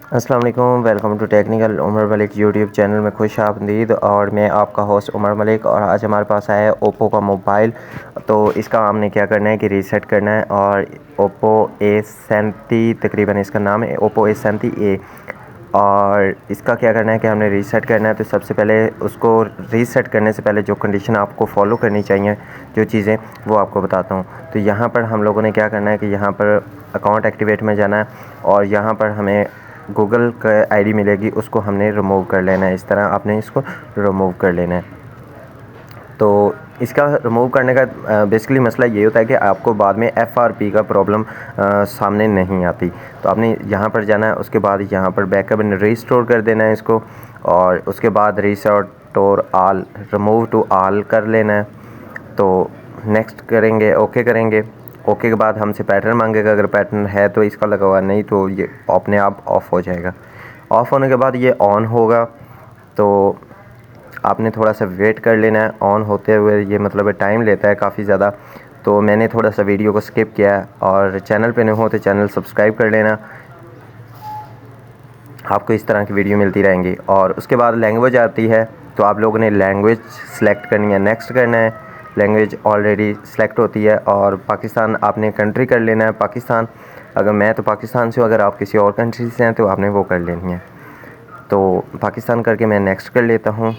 अस्सलाम वालेकुम, welcome to technical Umar Malik YouTube channel में खुश आमदीद। और मैं आपका होस्ट उमर मलिक, और आज हमारे पास आया है ओप्पो का मोबाइल। तो इसका हमने क्या करना है कि रीसेट करना है। और ओप्पो A70 तकरीबन इसका नाम है, ओप्पो A70A। और इसका क्या करना है कि हमने रीसेट करना है। तो सबसे पहले उसको रीसेट करने से पहले जो कंडीशन आपको फॉलो करनी चाहिए, जो चीज़ें, वो आपको बताता हूँ। तो यहाँ पर हम लोगों ने क्या करना है कि यहाँ पर अकाउंट एक्टिवेट में जाना है, और यहाँ पर हमें गूगल का आईडी मिलेगी, उसको हमने रिमूव कर लेना है। इस तरह आपने इसको रिमूव कर लेना है। तो इसका रिमूव करने का बेसिकली मसला ये होता है कि आपको बाद में FRP का प्रॉब्लम सामने नहीं आती। तो आपने यहाँ पर जाना है, उसके बाद यहाँ पर बैकअप एंड रीस्टोर कर देना है इसको, और उसके बाद restore all, remove to all कर लेना है। तो नेक्स्ट करेंगे, ओके करेंगे। ओके के बाद हमसे पैटर्न मांगेगा, अगर पैटर्न है तो इसका लगा हुआ, नहीं तो ये अपने आप ऑफ़ हो जाएगा। ऑफ़ होने के बाद ये ऑन होगा, तो आपने थोड़ा सा वेट कर लेना है। ऑन होते हुए ये मतलब टाइम लेता है काफ़ी ज़्यादा, तो मैंने थोड़ा सा वीडियो को स्किप किया है। और चैनल पे नहीं हो तो चैनल सब्सक्राइब कर लेना, आपको इस तरह की वीडियो मिलती रहेंगी। और उसके बाद लैंग्वेज आती है, तो आप लोगों ने लैंग्वेज सेलेक्ट करनी है, नेक्स्ट करना है। लैंग्वेज ऑलरेडी सेलेक्ट होती है, और पाकिस्तान आपने कंट्री कर लेना है, पाकिस्तान। अगर मैं तो पाकिस्तान से हूँ, अगर आप किसी और कंट्री से हैं तो आपने वो कर लेनी है। तो पाकिस्तान करके मैं नेक्स्ट कर लेता हूँ।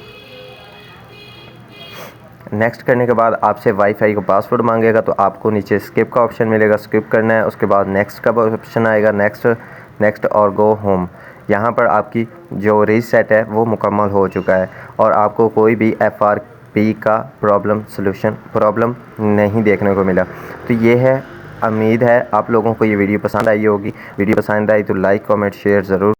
नेक्स्ट करने के बाद आपसे वाईफाई का पासवर्ड मांगेगा, तो आपको नीचे स्किप का ऑप्शन मिलेगा, स्किप करना है। उसके बाद नेक्स्ट का ऑप्शन आएगा, नेक्स्ट और गो होम। यहाँ पर आपकी जो रीसेट है वो मुकम्मल हो चुका है, और आपको कोई भी FRP का प्रॉब्लम नहीं देखने को मिला। तो ये है, उम्मीद है आप लोगों को ये वीडियो पसंद आई होगी। वीडियो पसंद आई तो लाइक कमेंट शेयर ज़रूर